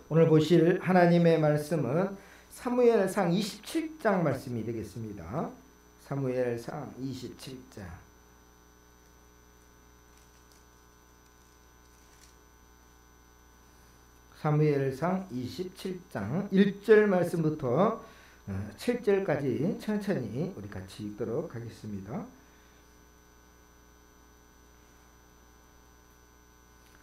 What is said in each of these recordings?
오늘 보실 하나님의 말씀은 사무엘상 27장 말씀이 되겠습니다. 사무엘상 27장. 사무엘상 27장 1절 말씀부터 7절까지 천천히 우리 같이 읽도록 하겠습니다.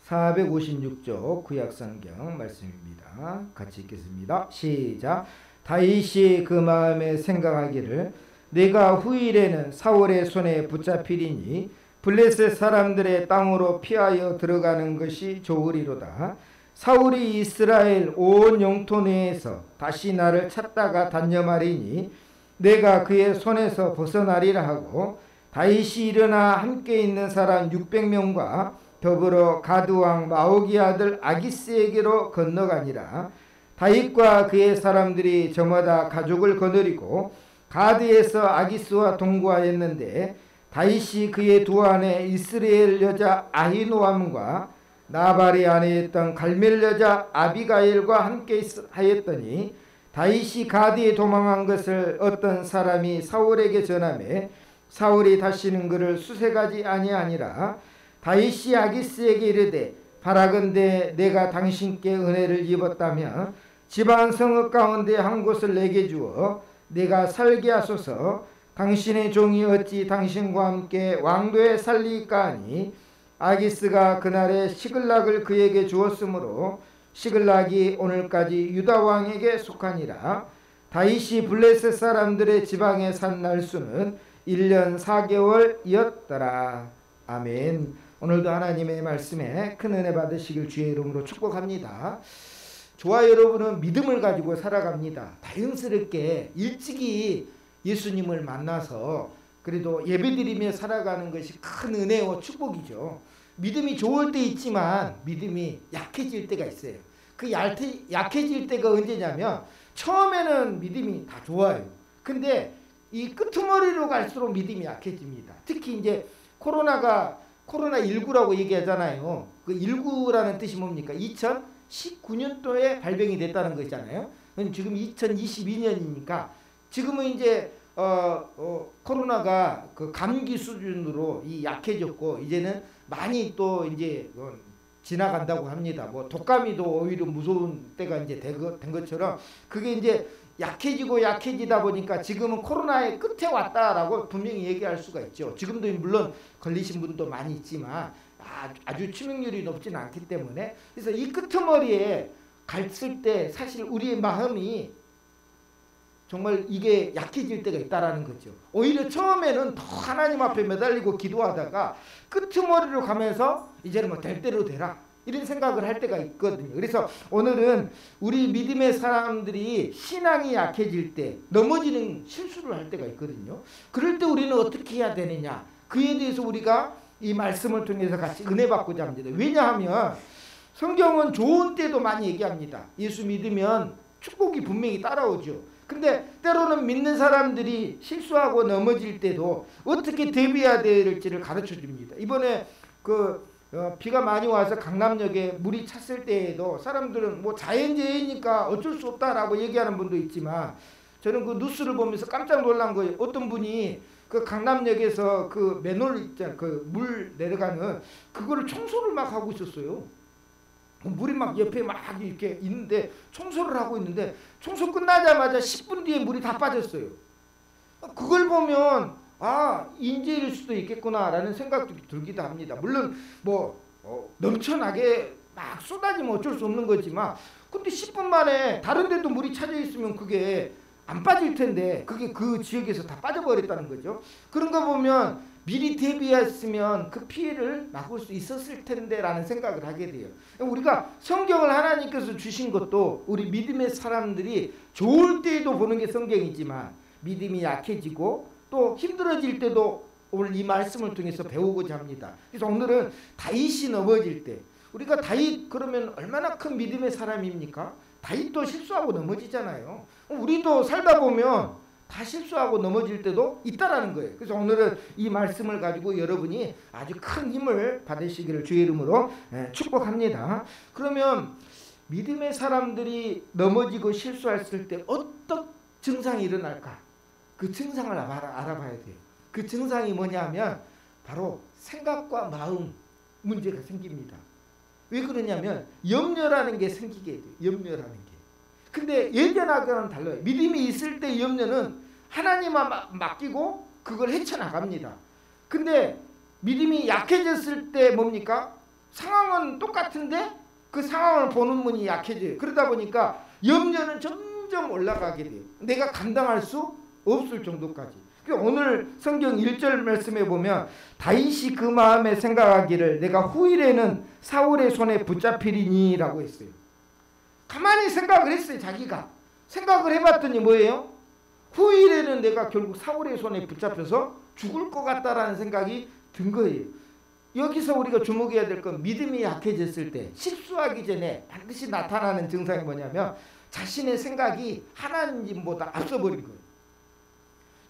456쪽 구약성경 말씀입니다. 같이 읽겠습니다. 시작. 다윗이 그 마음에 생각하기를 내가 후일에는 사울의 손에 붙잡히리니 블레셋 사람들의 땅으로 피하여 들어가는 것이 좋으리로다. 사울이 이스라엘 온 영토 내에서 다시 나를 찾다가 단념하리니 내가 그의 손에서 벗어나리라 하고, 다윗이 일어나 함께 있는 사람 600명과 더불어 가드왕 마오기 아들 아기스에게로 건너가니라. 다윗과 그의 사람들이 저마다 가족을 거느리고 가드에서 아기스와 동거하였는데, 다윗이 그의 두 아내 이스라엘 여자 아히노암과 나발의 아내였던 갈멜 여자 아비가일과 함께 하였더니, 다윗이 가드에 도망한 것을 어떤 사람이 사울에게 전하매 사울이 다시는 그를 수색하지 아니하니라. 다윗이 아기스에게 이르되 바라건대 내가 당신께 은혜를 입었다면 지방 성읍 가운데 한 곳을 내게 주어 내가 살게 하소서. 당신의 종이 어찌 당신과 함께 왕도에 살리까 하니, 아기스가 그날에 시글락을 그에게 주었으므로 시글락이 오늘까지 유다 왕에게 속하니라. 다윗이 블레셋 사람들의 지방에 산 날수는 1년 4개월이었더라. 아멘. 오늘도 하나님의 말씀에 큰 은혜 받으시길 주의 이름으로 축복합니다. 저와 여러분은 믿음을 가지고 살아갑니다. 다행스럽게 일찍이 예수님을 만나서 그래도 예배드리며 살아가는 것이 큰 은혜와 축복이죠. 믿음이 좋을 때 있지만 믿음이 약해질 때가 있어요. 그 약해질 때가 언제냐면 처음에는 믿음이 다 좋아요. 근데 이 끄트머리로 갈수록 믿음이 약해집니다. 특히 이제 코로나19라고 얘기하잖아요. 그 19라는 뜻이 뭡니까? 2019년도에 발병이 됐다는 거 있잖아요. 지금 2022년이니까 지금은 이제 코로나가 그 감기 수준으로 약해졌고 이제는 많이 또 이제 지나간다고 합니다. 뭐 독감이도 오히려 무서운 때가 이제 된 것처럼 그게 이제 약해지다 보니까 지금은 코로나의 끝에 왔다라고 분명히 얘기할 수가 있죠. 지금도 물론 걸리신 분도 많이 있지만 아주 치명률이 높지는 않기 때문에, 그래서 이 끄트머리에 갔을 때 사실 우리의 마음이 정말 이게 약해질 때가 있다라는 거죠. 오히려 처음에는 더 하나님 앞에 매달리고 기도하다가 끄트머리로 가면서 이제는 뭐 될 대로 되라 이런 생각을 할 때가 있거든요. 그래서 오늘은 우리 믿음의 사람들이 신앙이 약해질 때 넘어지는 실수를 할 때가 있거든요. 그럴 때 우리는 어떻게 해야 되느냐, 그에 대해서 우리가 이 말씀을 통해서 같이 은혜 받고자 합니다. 왜냐하면 성경은 좋은 때도 많이 얘기합니다. 예수 믿으면 축복이 분명히 따라오죠. 근데 때로는 믿는 사람들이 실수하고 넘어질 때도 어떻게 대비해야 될지를 가르쳐 줍니다. 이번에 비가 많이 와서 강남역에 물이 찼을 때에도 사람들은 뭐 자연재해니까 어쩔 수 없다라고 얘기하는 분도 있지만, 저는 그 뉴스를 보면서 깜짝 놀란 거예요. 어떤 분이 그 강남역에서 그 맨홀 있잖아요. 그 물 내려가는 그거를 청소를 막 하고 있었어요. 물이 막 옆에 막 이렇게 있는데 청소를 하고 있는데 청소 끝나자마자 10분 뒤에 물이 다 빠졌어요. 그걸 보면 인재일 수도 있겠구나라는 생각도 들기도 합니다. 물론 넘쳐나게 막 쏟아지면 어쩔 수 없는 거지만, 근데 10분 만에 다른 데도 물이 차져 있으면 그게 안 빠질 텐데 그게 그 지역에서 다 빠져버렸다는 거죠. 그런 거 보면 미리 대비했으면 그 피해를 막을 수 있었을 텐데 라는 생각을 하게 돼요. 우리가 성경을 하나님께서 주신 것도 우리 믿음의 사람들이 좋을 때에도 보는 게 성경이지만 믿음이 약해지고 또 힘들어질 때도 오늘 이 말씀을 통해서 배우고자 합니다. 그래서 오늘은 다윗이 넘어질 때, 우리가 다윗 그러면 얼마나 큰 믿음의 사람입니까? 다윗도 실수하고 넘어지잖아요. 우리도 살다 보면 다 실수하고 넘어질 때도 있다라는 거예요. 그래서 오늘은 이 말씀을 가지고 여러분이 아주 큰 힘을 받으시기를 주의 이름으로 축복합니다. 그러면 믿음의 사람들이 넘어지고 실수했을 때 어떤 증상이 일어날까? 그 증상을 알아봐야 돼요. 그 증상이 뭐냐면 바로 생각과 마음 문제가 생깁니다. 왜 그러냐면 염려라는 게 생기게 돼요. 염려라는 게. 근데 예전하고는 달라요. 믿음이 있을 때 염려는 하나님만 맡기고 그걸 헤쳐나갑니다. 근데 믿음이 약해졌을 때 뭡니까? 상황은 똑같은데 그 상황을 보는 눈이 약해져요. 그러다 보니까 염려는 점점 올라가게 돼요. 내가 감당할 수 없을 정도까지. 오늘 성경 1절 말씀에 보면 다윗이 그 마음에 생각하기를 내가 후일에는 사울의 손에 붙잡히리니 라고 했어요. 가만히 생각을 했어요. 자기가 생각을 해봤더니 뭐예요? 후일에는 내가 결국 사울의 손에 붙잡혀서 죽을 것 같다라는 생각이 든 거예요. 여기서 우리가 주목해야 될 건 믿음이 약해졌을 때 실수하기 전에 반드시 나타나는 증상이 뭐냐면 자신의 생각이 하나님보다 앞서버린 거예요.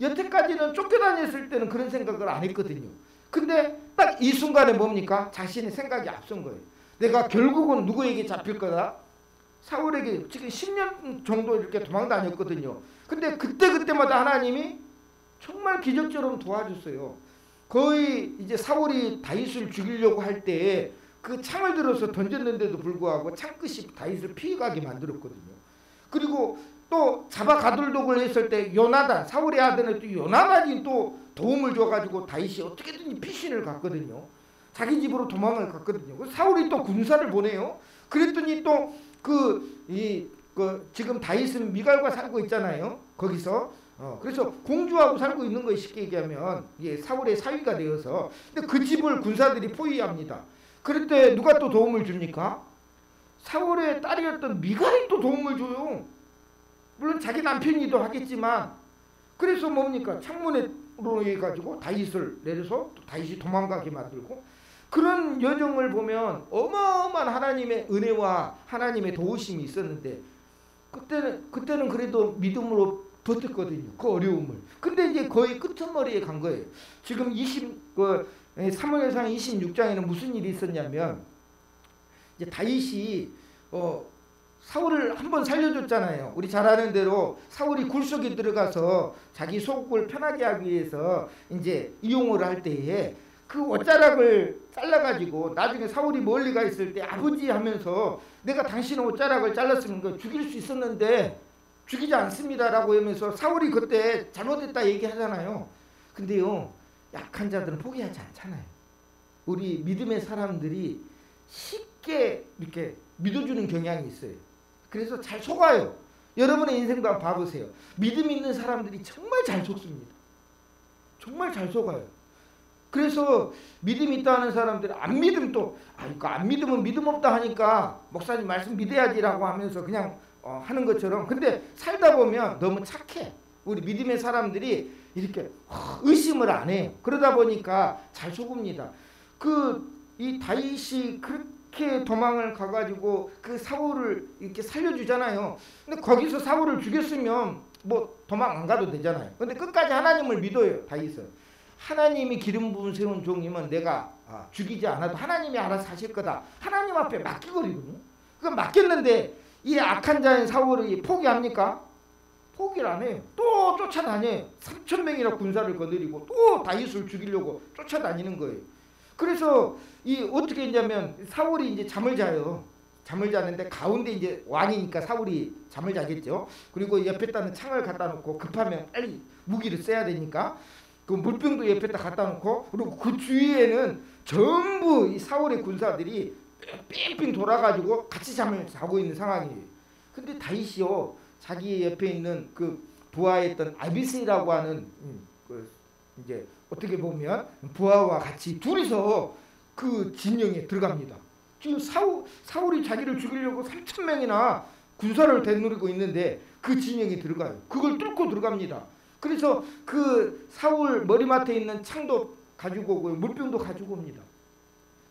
여태까지는 쫓겨다녔을 때는 그런 생각을 안 했거든요. 근데 딱 이 순간에 뭡니까? 자신의 생각이 앞선 거예요. 내가 결국은 누구에게 잡힐 거다? 사울에게 지금 10년 정도 이렇게 도망 다녔거든요. 근데 그때마다 하나님이 정말 기적처럼 도와줬어요. 거의 이제 사울이 다윗을 죽이려고 할 때 그 창을 들어서 던졌는데도 불구하고 창끝이 다윗을 피해가게 만들었거든요. 그리고 또 잡아 가둘독을 했을 때 요나단, 사울의 아들은 또 요나단이 또 도움을 줘가지고 다윗이 어떻게든 피신을 갔거든요. 자기 집으로 도망을 갔거든요. 사울이 또 군사를 보내요. 그랬더니 또 지금 다윗은 미갈과 살고 있잖아요. 거기서 그래서 공주하고 살고 있는 거에 쉽게 얘기하면 사울의 사위가 되어서 근데 그 집을 군사들이 포위합니다. 그럴 때 누가 또 도움을 줍니까? 사울의 딸이었던 미갈이 또 도움을 줘요. 물론 자기 남편이기도 하겠지만 그래서 뭡니까? 창문으로 해가지고 다윗을 내려서 다윗이 도망가게 만들고 그런 여정을 보면 어마어마한 하나님의 은혜와 하나님의 도우심이 있었는데 그때는 그래도 믿음으로 버텼거든요. 그 어려움을. 근데 이제 거의 끝머리에 간 거예요. 지금 사무엘상 26장에는 무슨 일이 있었냐면 이제 다윗이 사울을 한번 살려줬잖아요. 우리 잘 아는 대로 사울이 굴 속에 들어가서 자기 속을 편하게 하기 위해서 이제 이용을 할 때에 그 옷자락을 잘라가지고 나중에 사울이 멀리 가 있을 때 아버지 하면서 내가 당신의 옷자락을 잘랐으면 그 죽일 수 있었는데 죽이지 않습니다라고 하면서 사울이 그때 잘못했다 얘기하잖아요. 근데요 약한 자들은 포기하지 않잖아요. 우리 믿음의 사람들이 쉽게 이렇게 믿어주는 경향이 있어요. 그래서 잘 속아요. 여러분의 인생도 한번 봐보세요. 믿음 있는 사람들이 정말 잘 속습니다. 정말 잘 속아요. 그래서 믿음 있다 하는 사람들은 안 믿으면 또 안 믿으면 믿음 없다 하니까 목사님 말씀 믿어야지라고 하면서 그냥 하는 것처럼 근데 살다 보면 너무 착해. 우리 믿음의 사람들이 이렇게 의심을 안 해요. 그러다 보니까 잘 속습니다. 이 다윗이 그렇게 도망을 가가지고 그 사울을 이렇게 살려주잖아요. 근데 거기서 사울을 죽였으면 뭐 도망 안 가도 되잖아요. 근데 끝까지 하나님을 믿어요. 다윗은. 하나님이 기름 부은 세운 종이면 내가 죽이지 않아도 하나님이 알아서 하실 거다. 하나님 앞에 맡기거든요. 그럼 맡겼는데 이 악한 자인 사울이 포기합니까? 포기를 안 해요. 또 쫓아다녀요. 3,000명이나 군사를 거느리고 또 다윗을 죽이려고 쫓아다니는 거예요. 그래서 어떻게 했냐면 사울이 이제 잠을 자요. 잠을 자는데 가운데 이제 왕이니까 사울이 잠을 자겠죠. 그리고 옆에다는 창을 갖다 놓고 급하면 빨리 무기를 써야 되니까 그 물병도 옆에다 갖다 놓고 그리고 그 주위에는 전부 이 사울의 군사들이 뺑뺑 돌아가지고 같이 잠을 자고 있는 상황이에요. 근데 다윗이요 자기 옆에 있는 그 부하였던 아비스라고 하는 이제 어떻게 보면 부하와 같이 둘이서 그 진영에 들어갑니다. 지금 사울이 자기를 죽이려고 3,000명이나 군사를 대누르고 있는데 그 진영에 들어가요. 그걸 뚫고 들어갑니다. 그래서 그 사울 머리맡에 있는 창도 가지고 오고요. 물병도 가지고 옵니다.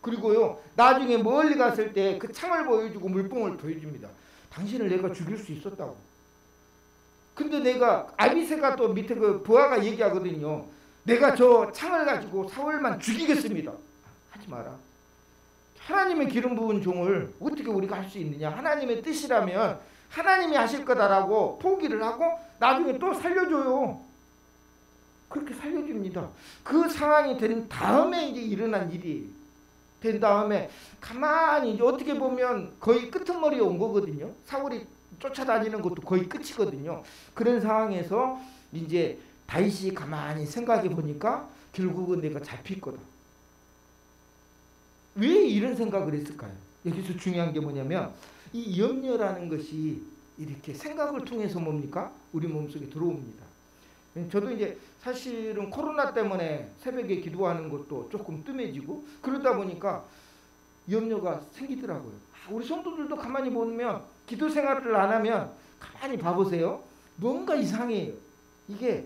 그리고요 나중에 멀리 갔을 때 그 창을 보여주고 물병을 보여줍니다. 당신을 내가 죽일 수 있었다고. 근데 내가 아비새가 또 밑에 그 부하가 얘기하거든요. 내가 저 창을 가지고 사울만 죽이겠습니다. 하지 마라. 하나님의 기름 부은 종을 어떻게 우리가 할 수 있느냐. 하나님의 뜻이라면 하나님이 하실 거다라고 포기를 하고 나중에 또 살려줘요. 그렇게 살려줍니다. 그 상황이 된 다음에 이제 일어난 일이 된 다음에 가만히 이제 어떻게 보면 거의 끄트머리에 온 거거든요. 사울이 쫓아다니는 것도 거의 끝이거든요. 그런 상황에서 이제 다윗이 가만히 생각해 보니까 결국은 내가 잡힐 거다. 왜 이런 생각을 했을까요? 여기서 중요한 게 뭐냐면 이 염려라는 것이 이렇게 생각을 통해서 뭡니까? 우리 몸속에 들어옵니다. 저도 이제 사실은 코로나 때문에 새벽에 기도하는 것도 조금 뜸해지고 그러다 보니까 염려가 생기더라고요. 우리 성도들도 가만히 보면 기도 생활을 안 하면 가만히 봐보세요. 뭔가 이상해요. 이게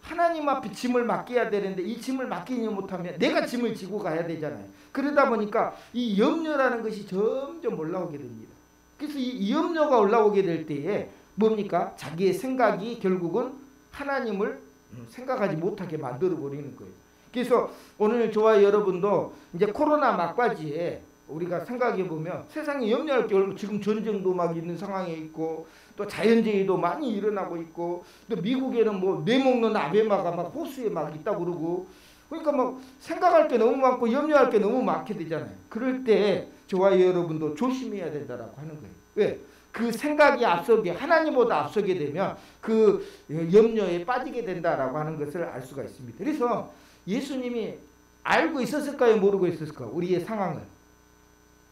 하나님 앞에 짐을 맡겨야 되는데 이 짐을 맡기지 못하면 내가 짐을 지고 가야 되잖아요. 그러다 보니까 이 염려라는 것이 점점 올라오게 됩니다. 그래서 이 염려가 올라오게 될 때에 뭡니까? 자기의 생각이 결국은 하나님을 생각하지 못하게 만들어 버리는 거예요. 그래서 오늘 저와 여러분도 이제 코로나 막바지에 우리가 생각해 보면 세상에 염려할 게 지금 전쟁도 막 있는 상황에 있고 또 자연재해도 많이 일어나고 있고 또 미국에는 뭐 뇌먹는 아베마가 막 호수에 막 있다고 그러고 그러니까 막 생각할 게 너무 많고 염려할 게 너무 많게 되잖아요. 그럴 때 저와 여러분도 조심해야 된다라고 하는 거예요. 왜? 그 생각이 앞서게 하나님보다 앞서게 되면 그 염려에 빠지게 된다라고 하는 것을 알 수가 있습니다. 그래서 예수님이 알고 있었을까요? 모르고 있었을까요? 우리의 상황을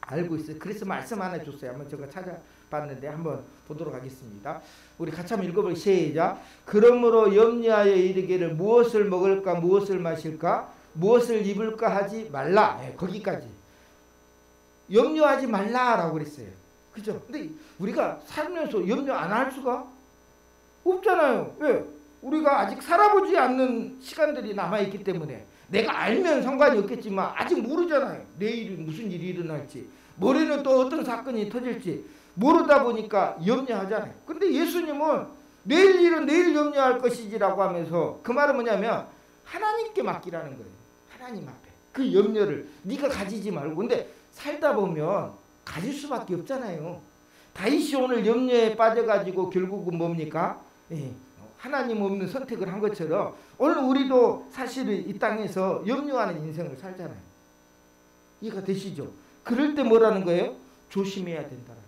알고 있어요. 그래서 말씀 하나 줬어요. 한번 제가 찾아봤는데 한번 보도록 하겠습니다. 우리 같이 한번 읽어볼게요. 시작. 그러므로 염려하여 이르기를 무엇을 먹을까 무엇을 마실까 무엇을 입을까 하지 말라. 네, 거기까지. 염려하지 말라라고 그랬어요. 그죠? 근데 우리가 살면서 염려 안 할 수가 없잖아요. 왜? 우리가 아직 살아보지 않는 시간들이 남아있기 때문에 내가 알면 상관이 없겠지만 아직 모르잖아요. 내일 무슨 일이 일어날지 모레는 또 어떤 사건이 터질지 모르다 보니까 염려하잖아요. 근데 예수님은 내일 일은 내일 염려할 것이지라고 하면서 그 말은 뭐냐면 하나님께 맡기라는 거예요. 하나님 앞에 그 염려를 네가 가지지 말고. 근데 살다 보면 가질 수밖에 없잖아요. 다윗이 오늘 염려에 빠져가지고 결국은 뭡니까? 하나님 없는 선택을 한 것처럼 오늘 우리도 사실은 이 땅에서 염려하는 인생을 살잖아요. 이해가 되시죠? 그럴 때 뭐라는 거예요? 조심해야 된다는 거예요.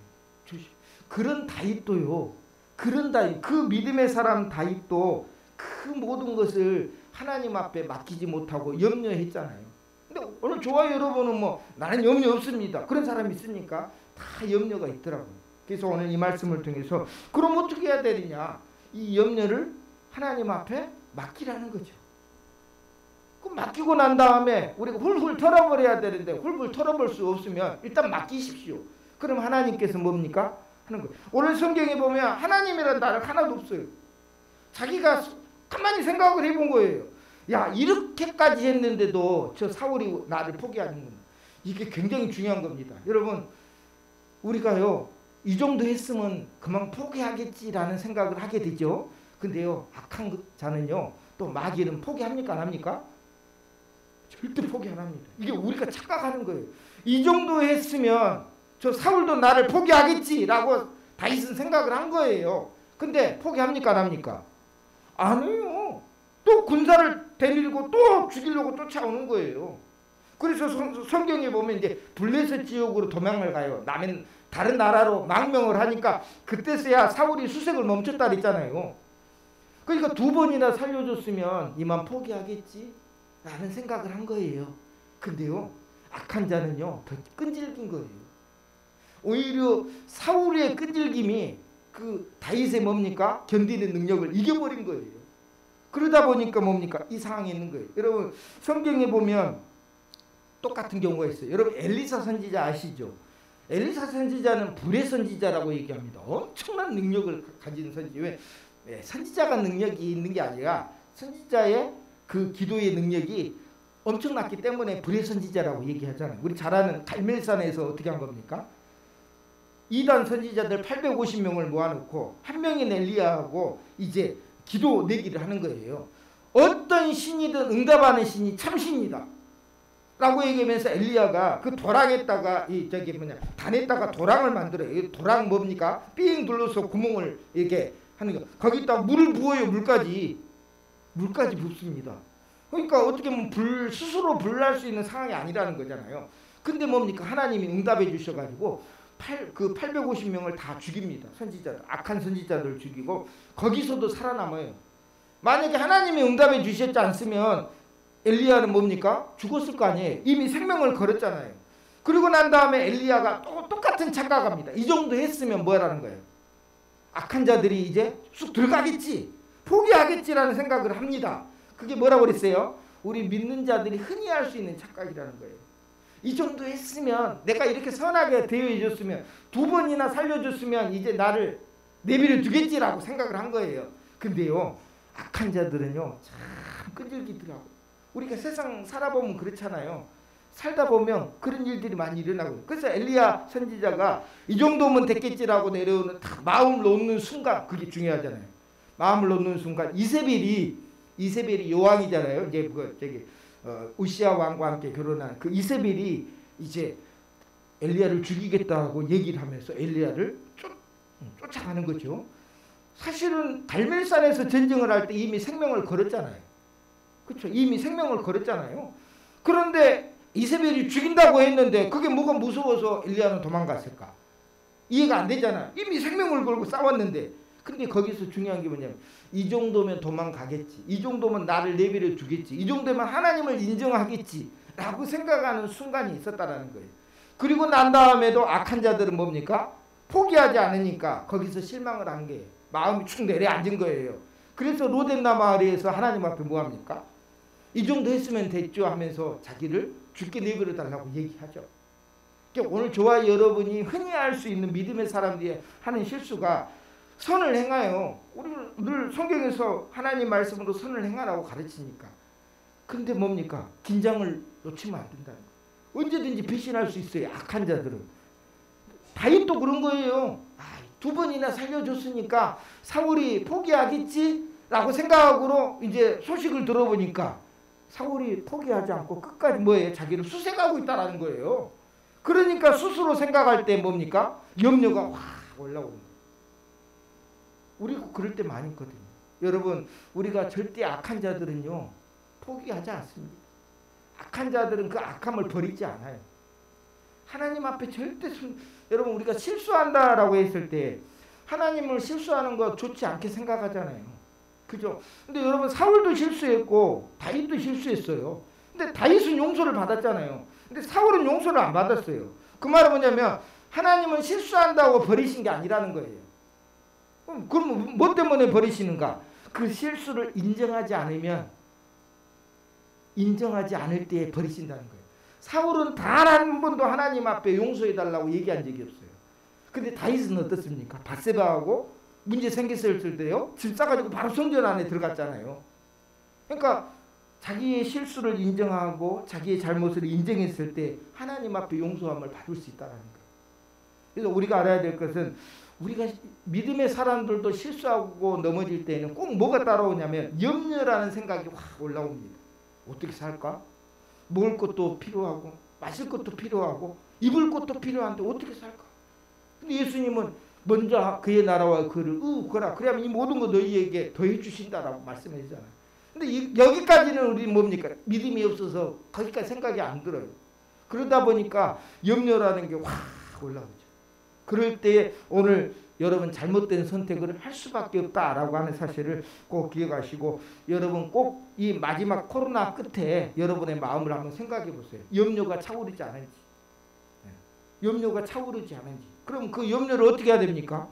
조심. 그런 다윗도요. 그런 다윗, 그 믿음의 사람 다윗도 그 모든 것을 하나님 앞에 맡기지 못하고 염려했잖아요. 근데 오늘 저와 여러분은 뭐 나는 염려 없습니다. 그런 사람이 있습니까? 다 염려가 있더라고요. 그래서 오늘 이 말씀을 통해서 그럼 어떻게 해야 되느냐? 이 염려를 하나님 앞에 맡기라는 거죠. 그럼 맡기고 난 다음에 우리가 훌훌 털어버려야 되는데 훌훌 털어볼 수 없으면 일단 맡기십시오. 그럼 하나님께서 뭡니까? 하는 거예요. 오늘 성경에 보면 하나님이라는 단어가 하나도 없어요. 자기가 가만히 생각을 해본 거예요. 야, 이렇게까지 했는데도 저 사울이 나를 포기하는구나. 이게 굉장히 중요한 겁니다. 여러분, 우리가요 이 정도 했으면 그만 포기하겠지라는 생각을 하게 되죠. 근데요 악한 자는요 또 마귀는 포기합니까 안 합니까? 절대 포기 안 합니다. 이게 우리가 착각하는 거예요. 이 정도 했으면 저 사울도 나를 포기하겠지라고 다윗은 생각을 한 거예요. 근데 포기합니까 안 합니까? 안 해요. 또 군사를 데리고 또 죽이려고 쫓아오는 거예요. 그래서 성경에 보면 이제 블레셋 지역으로 도망을 가요. 다른 나라로 망명을 하니까 그때서야 사울이 수색을 멈췄다 그랬잖아요. 그러니까 2번이나 살려줬으면 이만 포기하겠지 라는 생각을 한 거예요. 근데요 악한 자는요 더 끈질긴 거예요. 오히려 사울의 끈질김이 그 다윗의 뭡니까? 견디는 능력을 이겨버린 거예요. 그러다 보니까 뭡니까? 이 상황에 있는 거예요. 여러분 성경에 보면 똑같은 경우가 있어요. 여러분 엘리사 선지자 아시죠? 엘리사 선지자는 불의 선지자라고 얘기합니다. 엄청난 능력을 가진 선지. 왜? 선지자가 능력이 있는 게 아니라 선지자의 그 기도의 능력이 엄청났기 때문에 불의 선지자라고 얘기하잖아요. 우리 잘 아는 갈멜산에서 어떻게 한 겁니까? 2단 선지자들 850명을 모아놓고 한 명인 엘리야하고 이제 기도 내기를 하는 거예요. 어떤 신이든 응답하는 신이 참신이다. 라고 얘기하면서 엘리야가 그 도랑에다가 이 저기 뭐냐 단에다가 도랑을 만들어요. 이 도랑 뭡니까? 삥 둘러서 구멍을 이렇게 하는 거. 거기다 물을 부어요. 물까지 붓습니다. 그러니까 어떻게 보면 스스로 불날 수 있는 상황이 아니라는 거잖아요. 근데 뭡니까? 하나님이 응답해 주셔가지고 850명을 다 죽입니다. 선지자들, 악한 선지자들 죽이고 거기서도 살아남아요. 만약에 하나님이 응답해 주셨지 않으면 엘리야는 뭡니까? 죽었을 거 아니에요. 이미 생명을 걸었잖아요. 그리고 난 다음에 엘리야가 또 똑같은 착각합니다. 이 정도 했으면 뭐라는 거예요? 악한 자들이 이제 쑥 들어가겠지, 포기하겠지라는 생각을 합니다. 그게 뭐라고 그랬어요? 우리 믿는 자들이 흔히 할 수 있는 착각이라는 거예요. 이 정도 했으면, 내가 이렇게 선하게 대해줬으면, 2번이나 살려줬으면 이제 나를 내버려 두겠지라고 생각을 한 거예요. 근데요, 악한 자들은요 참 끈질기더라고요. 우리가 세상 살아보면 그렇잖아요. 살다 보면 그런 일들이 많이 일어나고, 그래서 엘리야 선지자가 이 정도면 됐겠지라고 내려오는 딱 마음을 놓는 순간, 그게 중요하잖아요. 마음을 놓는 순간 이세벨이 여왕이잖아요. 이제 우시아 왕과 함께 결혼한 그 이세벨이 이제 엘리야를 죽이겠다고 얘기를 하면서 엘리야를 쫓아가는 거죠. 사실은 갈멜산에서 전쟁을 할 때 이미 생명을 걸었잖아요. 그렇죠? 이미 생명을 걸었잖아요. 그런데 이세벨이 죽인다고 했는데 그게 뭐가 무서워서 엘리야는 도망갔을까? 이해가 안 되잖아요. 이미 생명을 걸고 싸웠는데. 근데 거기서 중요한 게 뭐냐면, 이 정도면 도망가겠지, 이 정도면 나를 내버려 두겠지, 이 정도면 하나님을 인정하겠지 라고 생각하는 순간이 있었다라는 거예요. 그리고 난 다음에도 악한 자들은 뭡니까? 포기하지 않으니까 거기서 실망을 한 게 마음이 축 내려앉은 거예요. 그래서 로덴나 마을에서 하나님 앞에 뭐합니까? 이 정도 했으면 됐죠 하면서 자기를 죽게 내버려 달라고 얘기하죠. 그러니까 오늘 저와 여러분이 흔히 할 수 있는 믿음의 사람들이 하는 실수가, 선을 행하여, 우리는 늘 성경에서 하나님 말씀으로 선을 행하라고 가르치니까. 근데 뭡니까? 긴장을 놓치면 안 된다는 거예요. 언제든지 배신할 수 있어요. 악한 자들은. 다윗도 그런 거예요. 2번이나 살려줬으니까 사울이 포기하겠지 라고 생각으로 이제 소식을 들어보니까 사울이 포기하지 않고 끝까지 뭐예요? 자기를 수색하고 있다는 거예요. 그러니까 스스로 생각할 때 뭡니까? 염려가 확 올라오는 거예요. 우리가 그럴 때 많이 있거든요. 여러분, 우리가 절대 악한 자들은요 포기하지 않습니다. 악한 자들은 그 악함을 버리지 않아요. 하나님 앞에 절대 여러분, 우리가 실수한다라고 했을 때 하나님을 실수하는 거 좋지 않게 생각하잖아요. 그죠? 근데 여러분, 사울도 실수했고 다윗도 실수했어요. 근데 다윗은 용서를 받았잖아요. 근데 사울은 용서를 안 받았어요. 그 말은 뭐냐면 하나님은 실수한다고 버리신 게 아니라는 거예요. 그럼 뭐 때문에 버리시는가? 그 실수를 인정하지 않을 때에 버리신다는 거예요. 사울은 단 한 번도 하나님 앞에 용서해달라고 얘기한 적이 없어요. 근데 다윗은 어떻습니까? 밧세바하고 문제 생겼을 때요, 집 싸가지고 바로 성전 안에 들어갔잖아요. 그러니까 자기의 실수를 인정하고 자기의 잘못을 인정했을 때 하나님 앞에 용서함을 받을 수 있다는 거예요. 그래서 우리가 알아야 될 것은, 우리가 믿음의 사람들도 실수하고 넘어질 때는 꼭 뭐가 따라오냐면 염려라는 생각이 확 올라옵니다. 어떻게 살까? 먹을 것도 필요하고 마실 것도 필요하고 입을 것도 필요한데 어떻게 살까? 근데 예수님은 먼저 그의 나라와 그를 구하라, 그러면 이 모든 거 너희에게 더해 주신다라고 말씀해 주잖아요. 근데 여기까지는 우리 뭡니까? 믿음이 없어서 거기까지 생각이 안 들어요. 그러다 보니까 염려라는 게 확 올라오죠. 그럴 때 오늘 여러분 잘못된 선택을 할 수밖에 없다라고 하는 사실을 꼭 기억하시고, 여러분 꼭 이 마지막 코로나 끝에 여러분의 마음을 한번 생각해 보세요. 염려가 차오르지 않은지. 염려가 차오르지 않은지. 그럼 그 염려를 어떻게 해야 됩니까?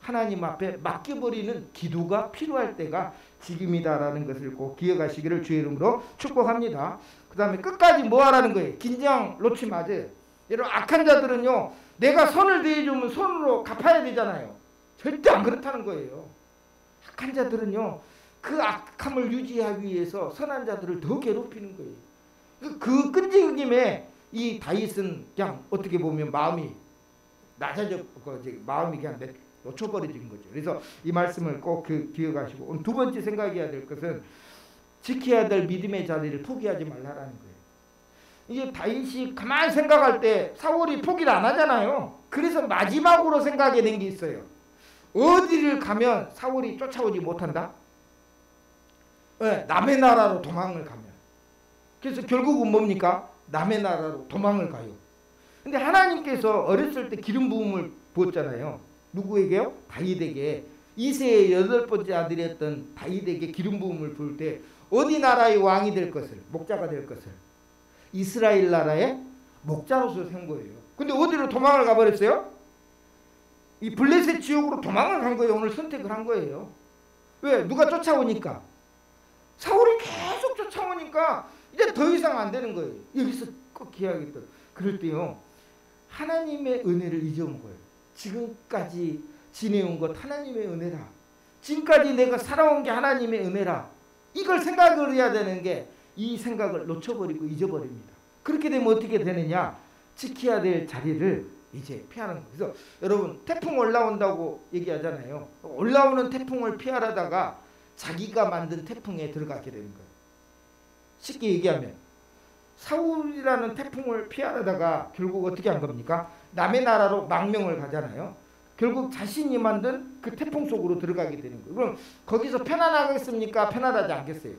하나님 앞에 맡겨버리는 기도가 필요할 때가 지금이다라는 것을 꼭 기억하시기를 주의 이름으로 축복합니다. 그 다음에 끝까지 뭐 하라는 거예요? 긴장 놓지 마세요. 여러분, 악한 자들은요, 내가 선을 대해주면 선으로 갚아야 되잖아요. 절대 안 그렇다는 거예요. 악한 자들은요, 그 악함을 유지하기 위해서 선한 자들을 더 괴롭히는 거예요. 그 끈질김에 이 다윗은 그냥 어떻게 보면 마음이 마음이 그냥 놓쳐버려진 거죠. 그래서 이 말씀을 꼭 기억하시고, 오늘 두 번째 생각해야 될 것은 지켜야 될 믿음의 자리를 포기하지 말라라는 거예요. 이게 다윗이 가만히 생각할 때 사울이 포기를 안 하잖아요. 그래서 마지막으로 생각해 낸 게 있어요. 어디를 가면 사울이 쫓아오지 못한다? 네, 남의 나라로 도망을 가면. 그래서 결국은 뭡니까? 남의 나라로 도망을 가요. 근데 하나님께서 어렸을 때 기름 부음을 부었잖아요. 누구에게요? 다윗에게. 이새의 8번째 아들이었던 다윗에게 기름 부음을 부을 때 어디 나라의 왕이 될 것을, 목자가 될 것을 이스라엘 나라의 목자로서 생 거예요. 근데 어디로 도망을 가버렸어요? 이 블레셋 지역으로 도망을 간 거예요. 오늘 선택을 한 거예요. 왜? 누가 쫓아오니까. 사울이 계속 쫓아오니까 이제 더 이상 안 되는 거예요. 여기서 꼭 기억하겠다. 그럴 때요, 하나님의 은혜를 잊어먹어요. 지금까지 지내온 것 하나님의 은혜라. 지금까지 내가 살아온 게 하나님의 은혜라. 이걸 생각을 해야 되는 게 이 생각을 놓쳐버리고 잊어버립니다. 그렇게 되면 어떻게 되느냐? 지켜야 될 자리를 이제 피하는 거예요. 그래서 여러분, 태풍 올라온다고 얘기하잖아요. 올라오는 태풍을 피하려다가 자기가 만든 태풍에 들어가게 되는 거예요. 쉽게 얘기하면 사울이라는 태풍을 피하려다가 결국 어떻게 한 겁니까? 남의 나라로 망명을 가잖아요. 결국 자신이 만든 그 태풍 속으로 들어가게 되는 거예요. 그럼 거기서 편안하겠습니까? 편안하지 않겠어요?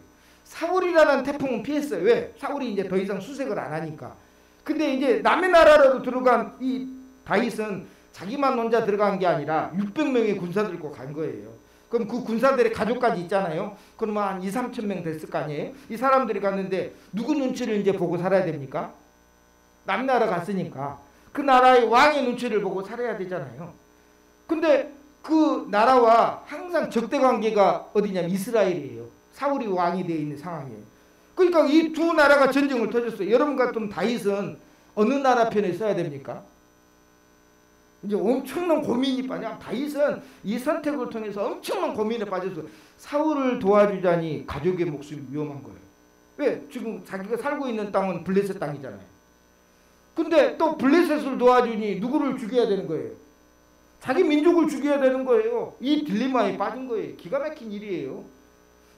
사울이라는 태풍은 피했어요. 왜? 사울이 이제 더 이상 수색을 안 하니까. 근데 이제 남의 나라로 들어간 이 다윗은 자기만 혼자 들어간 게 아니라 600명의 군사 들고 간 거예요. 그럼 그 군사들의 가족까지 있잖아요. 그러면 한 2, 3천 명 됐을 거 아니에요? 이 사람들이 갔는데 누구 눈치를 이제 보고 살아야 됩니까? 남나라 갔으니까 그 나라의 왕의 눈치를 보고 살아야 되잖아요. 근데 그 나라와 항상 적대 관계가 어디냐면 이스라엘이에요. 사울이 왕이 되어 있는 상황이에요. 그러니까 이 두 나라가 전쟁을 터졌어요. 여러분 같으면 다윗은 어느 나라 편에 서야 됩니까? 이제 엄청난 고민이 빠져. 다윗은 이 선택을 통해서 엄청난 고민에 빠져서 사울을 도와주자니 가족의 목숨이 위험한 거예요. 왜? 지금 자기가 살고 있는 땅은 블레셋 땅이잖아요. 근데 또 블레셋을 도와주니 누구를 죽여야 되는 거예요? 자기 민족을 죽여야 되는 거예요. 이 딜레마에 빠진 거예요. 기가 막힌 일이에요.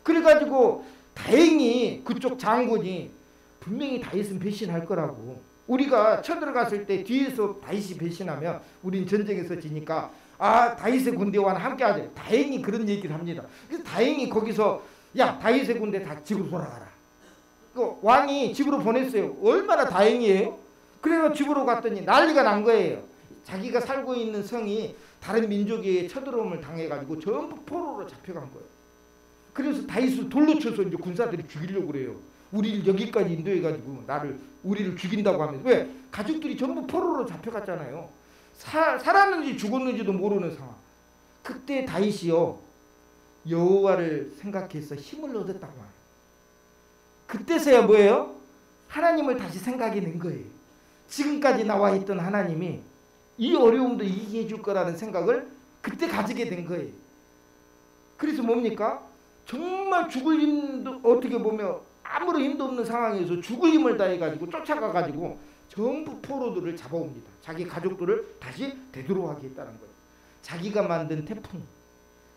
그래가지고 다행히 그쪽 장군이 분명히 다윗은 배신할 거라고. 우리가 쳐들어갔을 때 뒤에서 다윗이 배신하면 우린 전쟁에서 지니까 다윗의 군대와는 함께하자. 다행히 그런 얘기를 합니다. 그래서 다행히 거기서 야, 다윗의 군대 다 집으로 돌아가라. 그 왕이 집으로 보냈어요. 얼마나 다행이에요. 그래서 집으로 갔더니 난리가 난 거예요. 자기가 살고 있는 성이 다른 민족의 쳐들어옴을 당해가지고 전부 포로로 잡혀간 거예요. 그래서 다윗을 돌로 쳐서 이제 군사들이 죽이려고 그래요. 우리를 여기까지 인도해가지고 우리를 죽인다고 하면서. 왜? 가족들이 전부 포로로 잡혀갔잖아요. 살았는지 죽었는지도 모르는 상황. 그때 다윗이요, 여호와를 생각해서 힘을 얻었다고 말해요. 그때서야 뭐예요? 하나님을 다시 생각해낸 거예요. 지금까지 나와 있던 하나님이 이 어려움도 이기게 해줄 거라는 생각을 그때 가지게 된 거예요. 그래서 뭡니까? 정말 죽을 힘도, 어떻게 보면 아무런 힘도 없는 상황에서 죽을 힘을 다해가지고 쫓아가가지고 전부 포로들을 잡아옵니다. 자기 가족들을 다시 되돌아가게 했다는 거예요. 자기가 만든 태풍.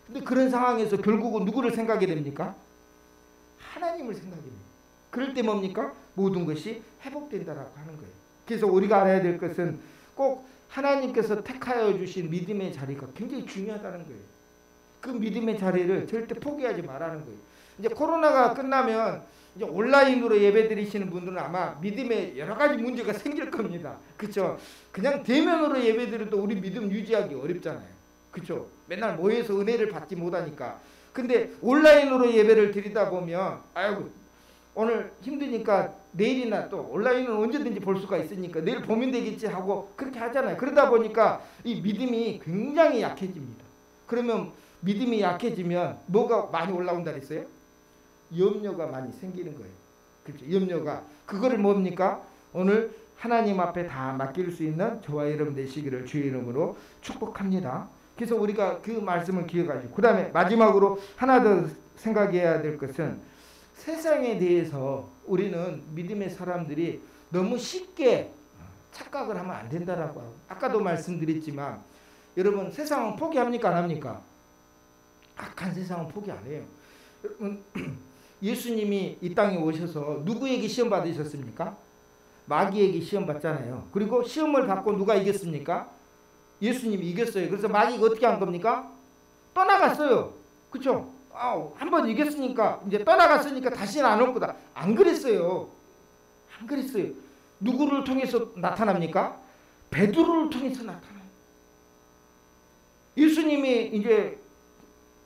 근데 그런 상황에서 결국은 누구를 생각하게 됩니까? 하나님을 생각해 됩니다. 그럴 때 뭡니까? 모든 것이 회복된다라고 하는 거예요. 그래서 우리가 알아야 될 것은 꼭 하나님께서 택하여 주신 믿음의 자리가 굉장히 중요하다는 거예요. 그 믿음의 자리를 절대 포기하지 말라는 거예요. 이제 코로나가 끝나면 이제 온라인으로 예배 드리시는 분들은 아마 믿음에 여러 가지 문제가 생길 겁니다. 그렇죠? 그냥 대면으로 예배 드려도 우리 믿음 유지하기 어렵잖아요. 그렇죠? 맨날 모여서 은혜를 받지 못하니까. 근데 온라인으로 예배를 드리다 보면 아이고 오늘 힘드니까 내일이나 또 온라인은 언제든지 볼 수가 있으니까 내일 보면 되겠지 하고 그렇게 하잖아요. 그러다 보니까 이 믿음이 굉장히 약해집니다. 그러면 믿음이 약해지면 뭐가 많이 올라온다 그랬어요? 염려가 많이 생기는 거예요. 그렇죠? 염려가. 그거를 뭡니까? 오늘 하나님 앞에 다 맡길 수 있는 저와 여러분 되시기를 주의 이름으로 축복합니다. 그래서 우리가 그 말씀을 기억하시고, 그 다음에 마지막으로 하나 더 생각해야 될 것은 세상에 대해서 우리는 믿음의 사람들이 너무 쉽게 착각을 하면 안 된다라고 하고, 아까도 말씀드렸지만 여러분 세상은 포기합니까 안 합니까? 악한 세상은 포기 안 해요. 여러분 예수님이 이 땅에 오셔서 누구에게 시험 받으셨습니까? 마귀에게 시험 받잖아요. 그리고 시험을 받고 누가 이겼습니까? 예수님이 이겼어요. 그래서 마귀가 어떻게 한 겁니까? 떠나갔어요. 그렇죠? 한번 이겼으니까 이제 떠나갔으니까 다시는 안 올 거다. 안 그랬어요. 안 그랬어요. 누구를 통해서 나타납니까? 베드로를 통해서 나타나요. 예수님이 이제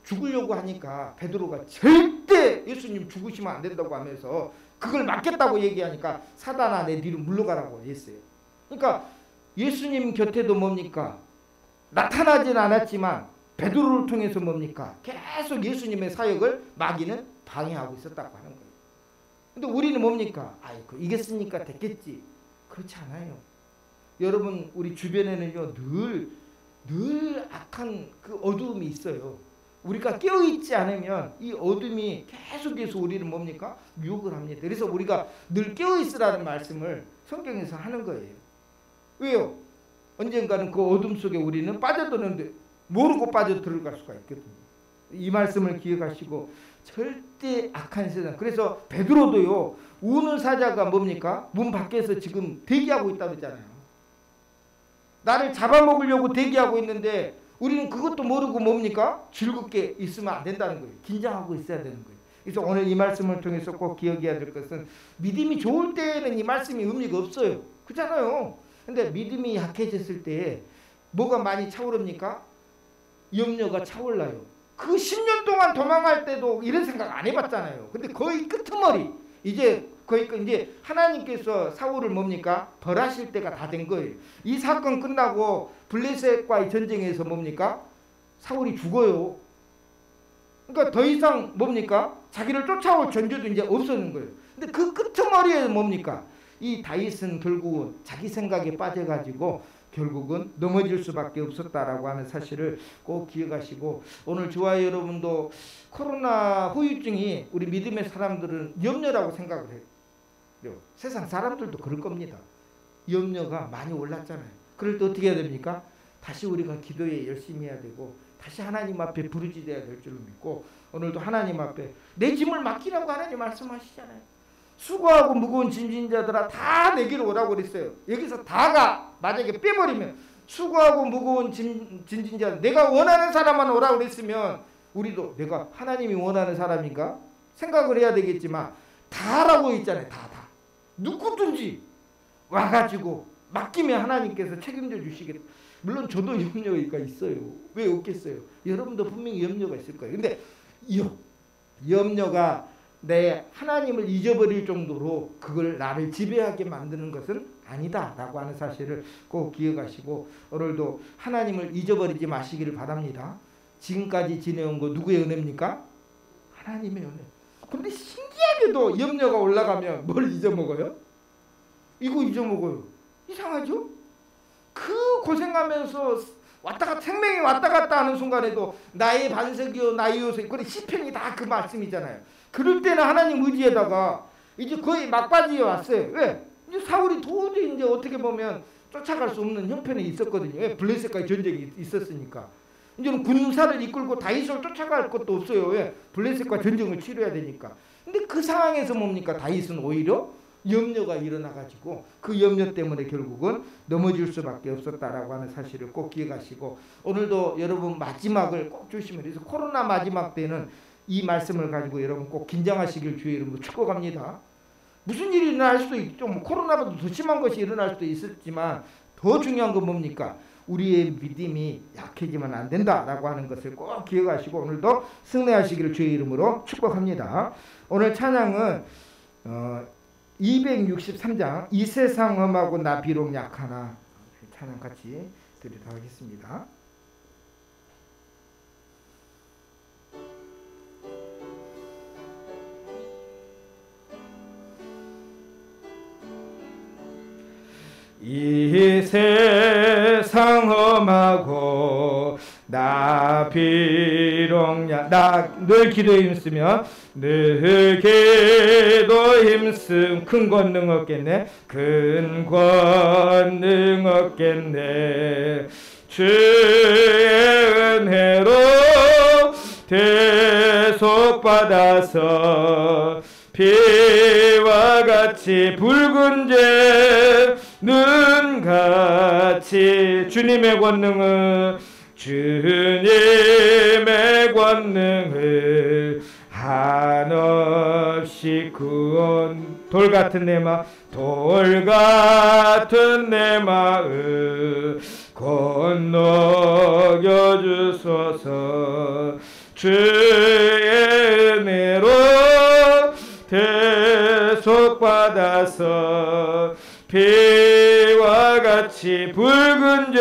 죽으려고 하니까 베드로가 절대 예수님 죽으시면 안 된다고 하면서 그걸 막겠다고 얘기하니까 사단아 내 뒤로 물러가라고 했어요. 그러니까 예수님 곁에도 뭡니까? 나타나진 않았지만 베드로를 통해서 뭡니까? 계속 예수님의 사역을 마귀는 방해하고 있었다고 하는 거예요. 근데 우리는 뭡니까? 아이고 이겼으니까 됐겠지. 그렇지 않아요. 여러분 우리 주변에는요 늘 악한 그 어두움이 있어요. 우리가 깨어있지 않으면 이 어둠이 계속해서 우리는 뭡니까? 유혹을 합니다. 그래서 우리가 늘 깨어있으라는 말씀을 성경에서 하는 거예요. 왜요? 언젠가는 그 어둠 속에 우리는 빠져드는데 모르고 빠져들어갈 수가 있거든요. 이 말씀을 기억하시고 절대 악한 세상. 그래서 베드로도요 우는 사자가 뭡니까? 문 밖에서 지금 대기하고 있다고 했잖아요. 나를 잡아먹으려고 대기하고 있는데 우리는 그것도 모르고 뭡니까? 즐겁게 있으면 안 된다는 거예요. 긴장하고 있어야 되는 거예요. 그래서 오늘 이 말씀을 통해서 꼭 기억해야 될 것은 믿음이 좋을 때에는 이 말씀이 의미가 없어요. 그렇잖아요. 근데 믿음이 약해졌을 때 뭐가 많이 차오릅니까? 염려가 차올라요. 그 10년 동안 도망할 때도 이런 생각 안 해봤잖아요. 근데 거의 끄트머리 이제 하나님께서 사울을 뭡니까? 벌하실 때가 다 된 거예요. 이 사건 끝나고 블레셋과의 전쟁에서 뭡니까? 사울이 죽어요. 그러니까 더 이상 뭡니까? 자기를 쫓아올 존재도 이제 없어지는 거예요. 근데 그 끄트머리에 뭡니까? 이 다윗은 결국은 자기 생각에 빠져가지고 결국은 넘어질 수밖에 없었다라고 하는 사실을 꼭 기억하시고 오늘 저와 여러분도 코로나 후유증이 우리 믿음의 사람들은 염려라고 생각을 해요. 세상 사람들도 그럴 겁니다. 염려가 많이 올랐잖아요. 그럴 때 어떻게 해야 됩니까? 다시 우리가 기도에 열심히 해야 되고 다시 하나님 앞에 부르짖어야 될 줄을 믿고 오늘도 하나님 앞에 내 짐을 맡기라고 하나님 말씀하시잖아요. 수고하고 무거운 짐진 자들아 다 내게로 오라고 그랬어요. 여기서 다가 만약에 빼버리면 수고하고 무거운 짐진 자들 내가 원하는 사람만 오라고 그랬으면 우리도 내가 하나님이 원하는 사람인가 생각을 해야 되겠지만 다라고 있잖아요. 다 누구든지 와가지고 맡기면 하나님께서 책임져 주시겠다. 물론 저도 염려가 있어요. 왜 없겠어요? 여러분도 분명히 염려가 있을 거예요. 근데 염려가 내 하나님을 잊어버릴 정도로 그걸 나를 지배하게 만드는 것은 아니다라고 하는 사실을 꼭 기억하시고 오늘도 하나님을 잊어버리지 마시기를 바랍니다. 지금까지 지내온 거 누구의 은혜입니까? 하나님의 은혜. 근데 신기하게도 염려가 올라가면 뭘 잊어먹어요? 이거 잊어먹어요. 이상하죠? 그 고생하면서 생명이 왔다 갔다 하는 순간에도 나의 반석이요 나의 요새 그래 시편이 다 그 말씀이잖아요. 그럴 때는 하나님 의지에다가 이제 거의 막바지에 왔어요. 왜? 이제 사울이 도저히 이제 어떻게 보면 쫓아갈 수 없는 형편에 있었거든요. 왜? 블레셋과의 전쟁이 있었으니까. 이제는 군사를 이끌고 다윗을 쫓아갈 것도 없어요. 왜? 블레셋과 전쟁을 치러야 되니까. 근데 그 상황에서 뭡니까? 다윗은 오히려 염려가 일어나가지고 그 염려 때문에 결국은 넘어질 수밖에 없었다라고 하는 사실을 꼭 기억하시고 오늘도 여러분 마지막을 꼭 조심해서 그래서 코로나 마지막 때는 이 말씀을 가지고 여러분 꼭 긴장하시길 주의 이름으로 축복합니다. 무슨 일이 일어날 수도 있죠. 코로나보다 더 심한 것이 일어날 수도 있었지만 더 중요한 건 뭡니까? 우리의 믿음이 약해지면 안 된다라고 하는 것을 꼭 기억하시고 오늘도 승리하시기를 주의 이름으로 축복합니다. 오늘 찬양은 263장 이 세상 험하고 나 비록 약하나 찬양 같이 드리도록 하겠습니다. 이 세상 험하고 나 비록 나 늘 기도에 힘쓰며 늘 기도 힘쓰면 큰 권능 얻겠네 큰 권능 얻겠네 주의 은혜로 대속받아서 피와 같이 붉은 죄는 같이 주님의 권능을 한없이 구원 돌 같은 내 마음 건너겨 주소서. 주의 은혜로 대속받아서 피와 같이 붉은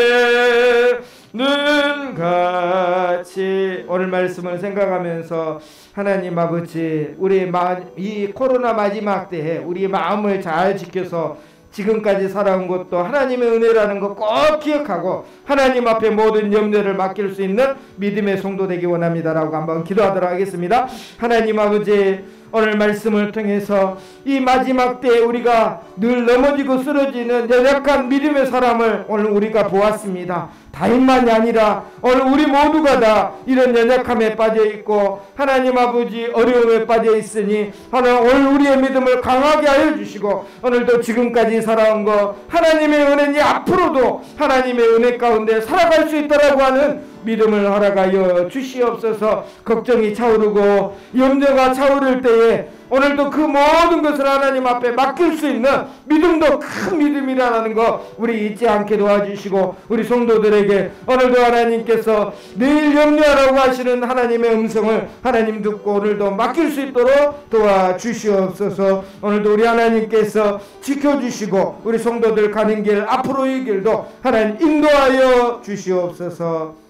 죄는 같이 오늘 말씀을 생각하면서 하나님 아버지, 우리 이 코로나 마지막 때에 우리 마음을 잘 지켜서 지금까지 살아온 것도 하나님의 은혜라는 거 꼭 기억하고 하나님 앞에 모든 염려를 맡길 수 있는 믿음의 성도 되기 원합니다라고 한번 기도하도록 하겠습니다. 하나님 아버지, 오늘 말씀을 통해서 이 마지막 때에 우리가 늘 넘어지고 쓰러지는 연약한 믿음의 사람을 오늘 우리가 보았습니다. 다인만이 아니라 오늘 우리 모두가 다 이런 연약함에 빠져있고 하나님 아버지 어려움에 빠져있으니 오늘 우리의 믿음을 강하게 하여 주시고 오늘도 지금까지 살아온 거 하나님의 은혜니 앞으로도 하나님의 은혜 가운데 살아갈 수 있다라고 하는 믿음을 허락하여 주시옵소서. 걱정이 차오르고 염려가 차오를 때에 오늘도 그 모든 것을 하나님 앞에 맡길 수 있는 믿음도 큰 믿음이라는 거 우리 잊지 않게 도와주시고 우리 성도들에게 오늘도 하나님께서 내일 염려하라고 하시는 하나님의 음성을 하나님 듣고 오늘도 맡길 수 있도록 도와주시옵소서. 오늘도 우리 하나님께서 지켜주시고 우리 성도들 가는 길 앞으로의 길도 하나님 인도하여 주시옵소서.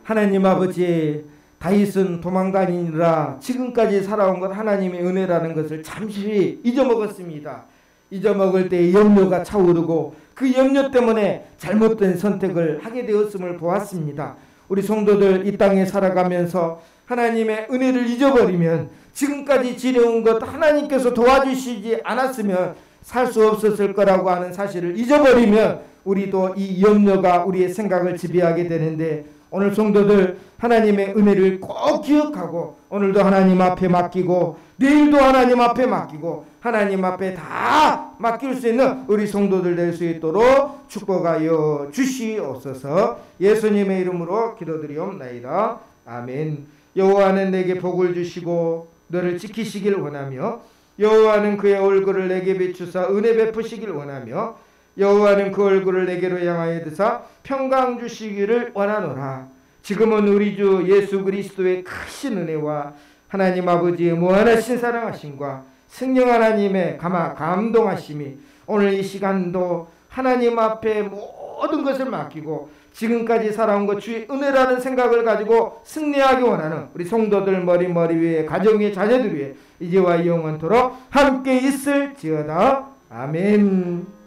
하나님 아버지, 다윗은 도망다니느라 지금까지 살아온 것 하나님의 은혜라는 것을 잠시 잊어먹었습니다. 잊어먹을 때 염려가 차오르고 그 염려 때문에 잘못된 선택을 하게 되었음을 보았습니다. 우리 성도들 이 땅에 살아가면서 하나님의 은혜를 잊어버리면 지금까지 지려온 것 하나님께서 도와주시지 않았으면 살 수 없었을 거라고 하는 사실을 잊어버리면 우리도 이 염려가 우리의 생각을 지배하게 되는데 오늘 성도들 하나님의 은혜를 꼭 기억하고 오늘도 하나님 앞에 맡기고 내일도 하나님 앞에 맡기고 하나님 앞에 다 맡길 수 있는 우리 성도들 될 수 있도록 축복하여 주시옵소서. 예수님의 이름으로 기도드리옵나이다. 아멘. 여호와는 내게 복을 주시고 너를 지키시길 원하며 여호와는 그의 얼굴을 내게 비추사 은혜 베푸시길 원하며 여호와는 그 얼굴을 내게로 향하여 드사 평강 주시기를 원하노라. 지금은 우리 주 예수 그리스도의 크신 은혜와 하나님 아버지의 무한하신 사랑하심과 성령 하나님의 감동하심이 오늘 이 시간도 하나님 앞에 모든 것을 맡기고 지금까지 살아온 것 주의 은혜라는 생각을 가지고 승리하기 원하는 우리 성도들 머리 위에 가정 위에 자녀들 위에 이제와 영원토록 함께 있을지어다. 아멘.